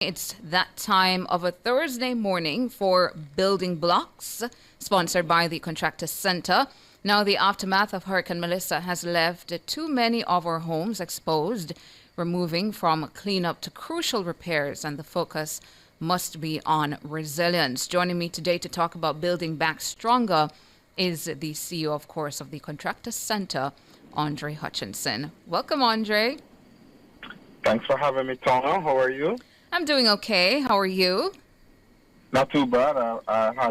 It's that time of a Thursday morning for Building Blocks, sponsored by the Contractor Center. Now, the aftermath of Hurricane Melissa has left too many of our homes exposed. We're moving from cleanup to crucial repairs, and the focus must be on resilience. Joining me today to talk about building back stronger is the CEO, of course, of the Contractor Center, Andre Hutchinson. Welcome, Andre. Thanks for having me, Tona. How are you? I'm doing okay. How are you? Not too bad. I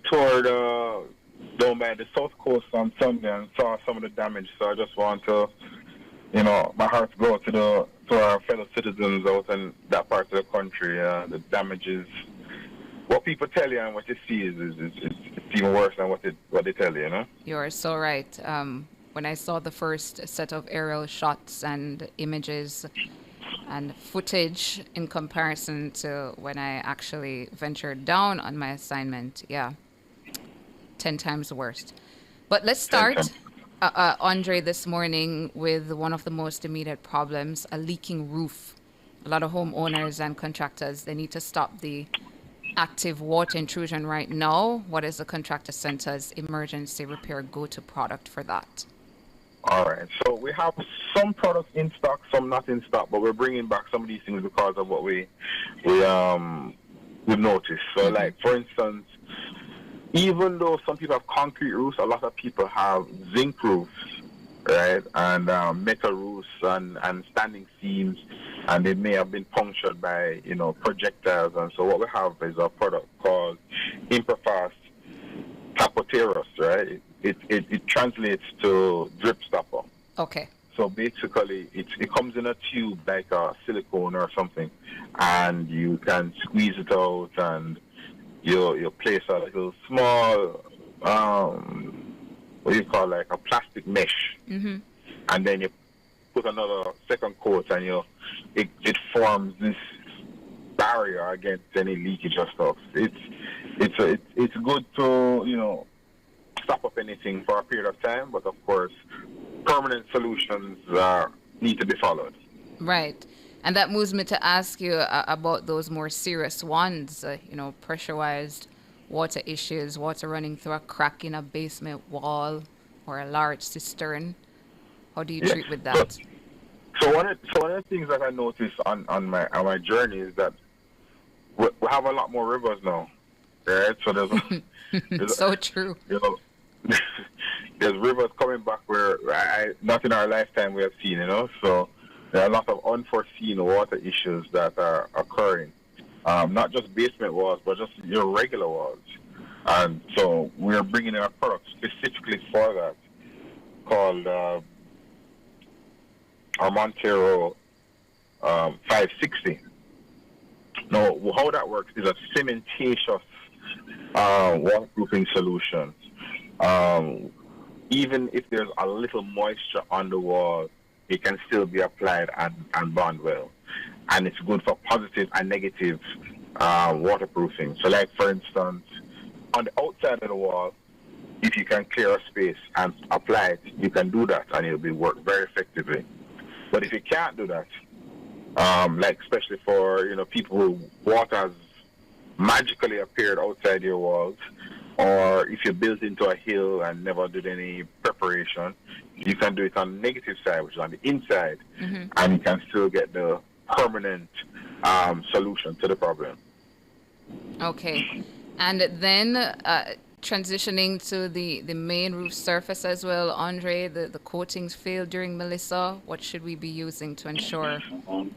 toured down by the south coast on Sunday and saw some of the damage. So I just want to, my heart go to our fellow citizens out in that part of the country. The damage is what people tell you, and what you see is it's even worse than what they tell you. You know. You are so right. When I saw the first set of aerial shots and images and footage in comparison to when I actually ventured down on my assignment, yeah, 10 times worse. But let's start, Andre, this morning with one of the most immediate problems, a leaking roof. A lot of homeowners and contractors, they need to stop the active water intrusion right now. What is the Contractor Center's emergency repair go-to product for that? All right. So we have some products in stock, some not in stock, but we're bringing back some of these things because of what we've noticed. So, like for instance, even though some people have concrete roofs, a lot of people have zinc roofs, right, and metal roofs and standing seams, and they may have been punctured by projectiles. And so what we have is a product called Imperfast Tapoteros, right? It translates to drip stopper. Okay. So basically, it comes in a tube like a silicone or something, and you can squeeze it out, and you place a little small, what do you call, like a plastic mesh, and then you put another second coat, and it forms this barrier against any leakage or stuff. It's good to stop up anything for a period of time, but of course, permanent solutions need to be followed. Right. And that moves me to ask you about those more serious ones, pressurized water issues, water running through a crack in a basement wall or a large cistern. How do you treat with that? So one of the things that I noticed on my journey is that we have a lot more rivers now, right? So there's So true. There's rivers coming back where not in our lifetime we have seen, So there are a lot of unforeseen water issues that are occurring, not just basement walls, but just your regular walls. And so we're bringing in a product specifically for that called our Montero 560. Now, how that works is a cementatious waterproofing solution. Even if there's a little moisture on the wall, it can still be applied and bond well. And it's good for positive and negative waterproofing. So like, for instance, on the outside of the wall, if you can clear a space and apply it, you can do that and it'll be work very effectively. But if you can't do that, like especially for people who water has magically appeared outside your walls, or if you built into a hill and never did any preparation, you can do it on the negative side, which is on the inside, and you can still get the permanent solution to the problem. Okay. And then transitioning to the main roof surface as well, Andre, the coatings failed during Melissa. What should we be using to ensure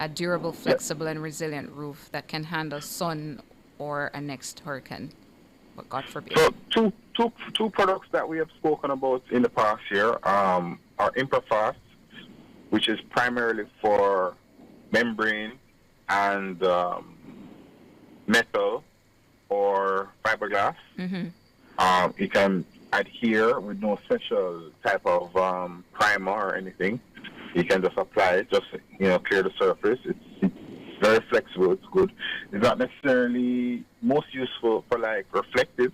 a durable, flexible, and resilient roof that can handle sun or a next hurricane? But God forbid. So two products that we have spoken about in the past year are Imperfast, which is primarily for membrane and metal or fiberglass. It can adhere with no special type of primer or anything. You can just apply it, just clear the surface. It's very flexible. It's good. It's not necessarily most useful for like reflective,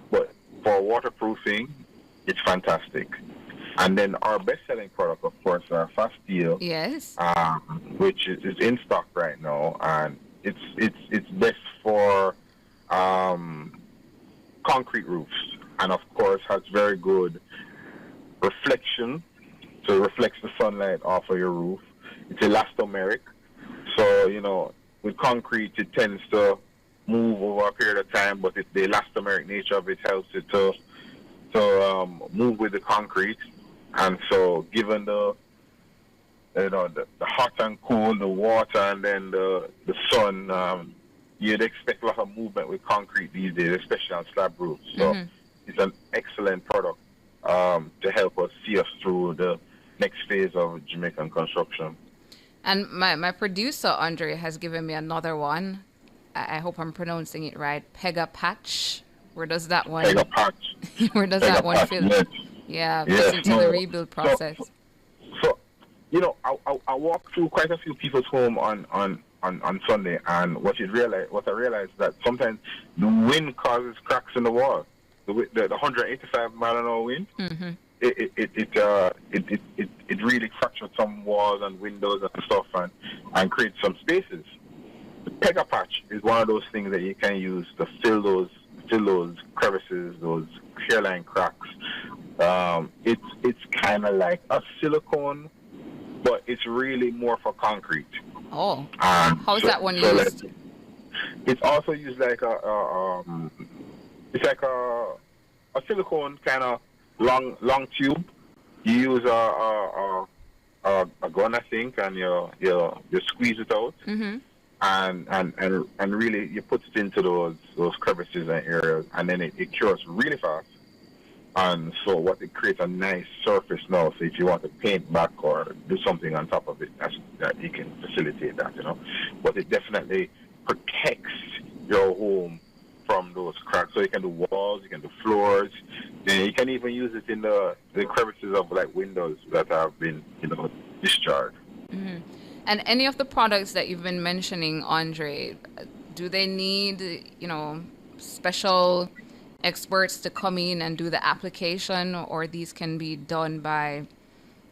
but for waterproofing, it's fantastic. And then our best-selling product, of course, our Fast Steel, Yes. which is in stock right right now, and it's best for um, concrete roofs, and of course has very good reflection, so it reflects the sunlight off of your roof. It's elastomeric, so with concrete it tends to move over a period of time, but the elastomeric nature of it helps it to move with the concrete, and so given the hot and cold, the water, and then the sun, you'd expect a lot of movement with concrete these days, especially on slab roofs. So it's an excellent product to help us see us through the next phase of Jamaican construction. And my producer, Andre, has given me another one. I hope I'm pronouncing it right. Pega Patch. Where does that one? Pega Patch. Where does Pega that one Patch, fit? yes. Yeah, Yes, fit into the rebuild process. So I walked through quite a few people's home on Sunday, and what I realized that sometimes the wind causes cracks in the wall. The 185 mile an hour wind, it really fractured some walls and windows and stuff, and creates some spaces. The Pega Patch is one of those things that you can use to fill those crevices, those hairline cracks. It's kind of like a silicone, but it's really more for concrete. Oh, how is that one used? It's also used like it's like a silicone kind of long tube. You use a gun, I think, and you squeeze it out, and really you put it into those crevices and areas, and then it cures really fast. And so what it creates a nice surface now. So if you want to paint back or do something on top of it, that you can facilitate that, But it definitely protects your home from those cracks. So you can do walls, you can do floors, and you can even use it in the crevices of like windows that have been, discharged. And any of the products that you've been mentioning, Andre, do they need, special experts to come in and do the application, or these can be done by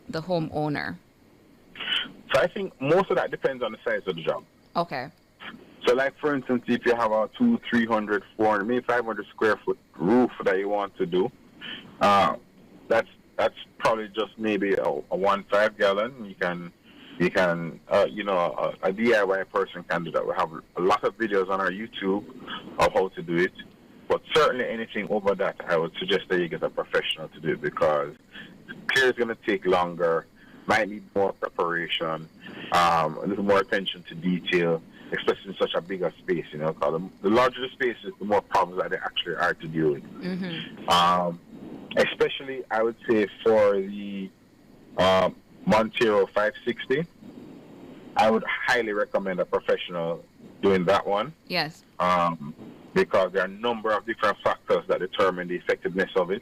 the homeowner? So I think most of that depends on the size of the job. Okay. So like for instance, if you have a 200, 300, 400, maybe 500 square foot roof that you want to do, that's probably just maybe a 1.5 gallon. You can a DIY person can do that. We have a lot of videos on our YouTube of how to do it. But certainly anything over that, I would suggest that you get a professional to do it, because clear is going to take longer, might need more preparation, a little more attention to detail, especially in such a bigger space, because the larger the space is, the more problems that they actually are to deal with. Especially, I would say, for the Montero 560, I would highly recommend a professional doing that one. Yes. Because there are a number of different factors that determine the effectiveness of it.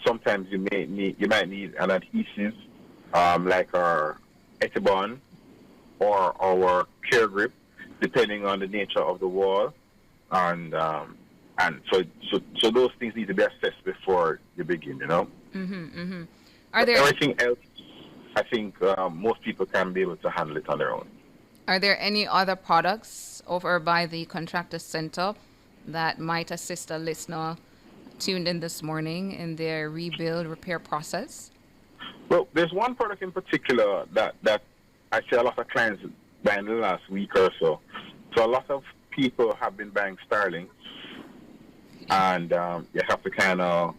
Sometimes you might need an adhesive, like our Etibond or our Care Grip, depending on the nature of the wall, and so those things need to be assessed before you begin. Are there everything else? I think most people can be able to handle it on their own. Are there any other products over by the Contractor Center that might assist a listener tuned in this morning in their rebuild repair process? Well, there's one product in particular that I see a lot of clients buying the last week or so. So a lot of people have been buying Starling, and you have to kind of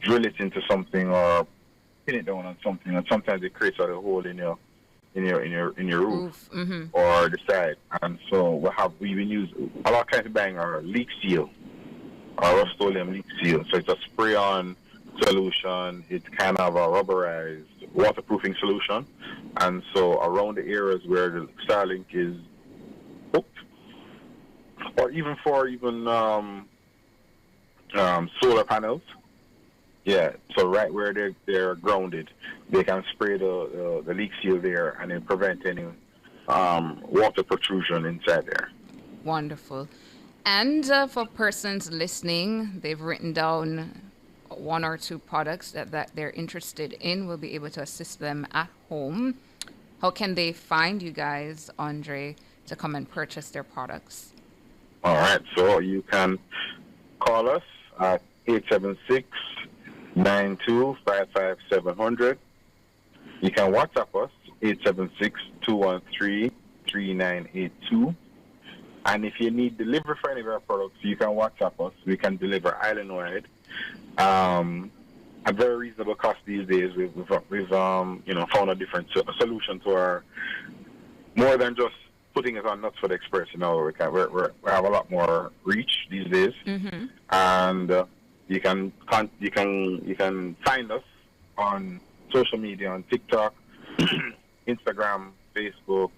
drill it into something or pin it down on something, and sometimes it creates a hole in your roof or the side. And so we've been using a lot of clients buying our leak seal, our Rust-Oleum leak seal. So it's a spray-on solution. It's kind of a rubberized waterproofing solution. And so around the areas where the Starlink is hooked, or even for solar panels, so right where they're grounded, they can spray the leak seal there, and then prevent any water protrusion inside there. Wonderful. And for persons listening, they've written down one or two products that they're interested in. We'll be able to assist them at home. How can they find you guys, Andre, to come and purchase their products? All right. So you can call us at 876-9255-700. You can WhatsApp us 876-213-3982. And if you need delivery for any of our products, you can WhatsApp us. We can deliver island-wide at very reasonable cost these days. We've found a different solution to our, more than just putting it on nuts for the express. We have a lot more reach these days, and you can find us on social media, on TikTok, Instagram, Facebook,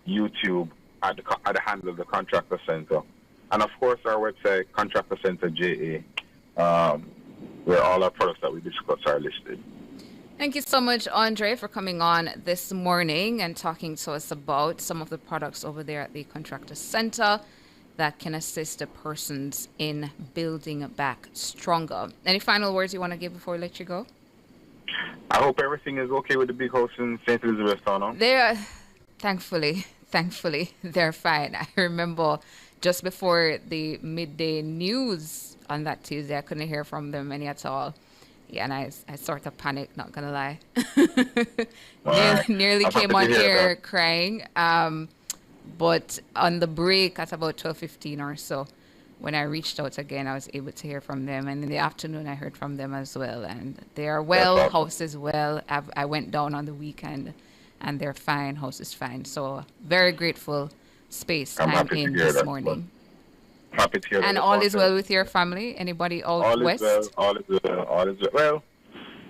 YouTube, at the handle of the Contractor Center, and of course our website, Contractor Center JA, where all our products that we discuss are listed. Thank you so much, Andre, for coming on this morning and talking to us about some of the products over there at the Contractor Center that can assist the persons in building back stronger. Any final words you want to give before we let you go? I hope everything is okay with the big house in St. Elizabeth Town. They are, thankfully, they're fine. I remember just before the midday news on that Tuesday, I couldn't hear from them any at all. Yeah, and I sort of panicked, not gonna lie. Nearly came on here crying. But on the break at about 12:15 or so, when I reached out again, I was able to hear from them. And in the afternoon, I heard from them as well. And they are well, house is well. I went down on the weekend, and they're fine, house is fine. So very grateful space I'm in this morning. Happy to hear that. And all is well with your family? Anybody out west? All is well. Well,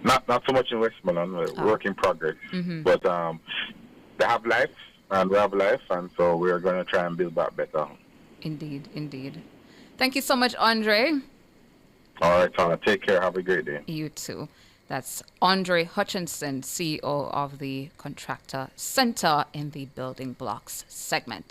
not so much in Westmoreland. Work in progress. But they have life, and we have life, and so we are going to try and build back better. Indeed. Thank you so much, Andre. All right, Tana. Take care. Have a great day. You too. That's Andre Hutchinson, CEO of the Contractor Center in the Building Blocks segment.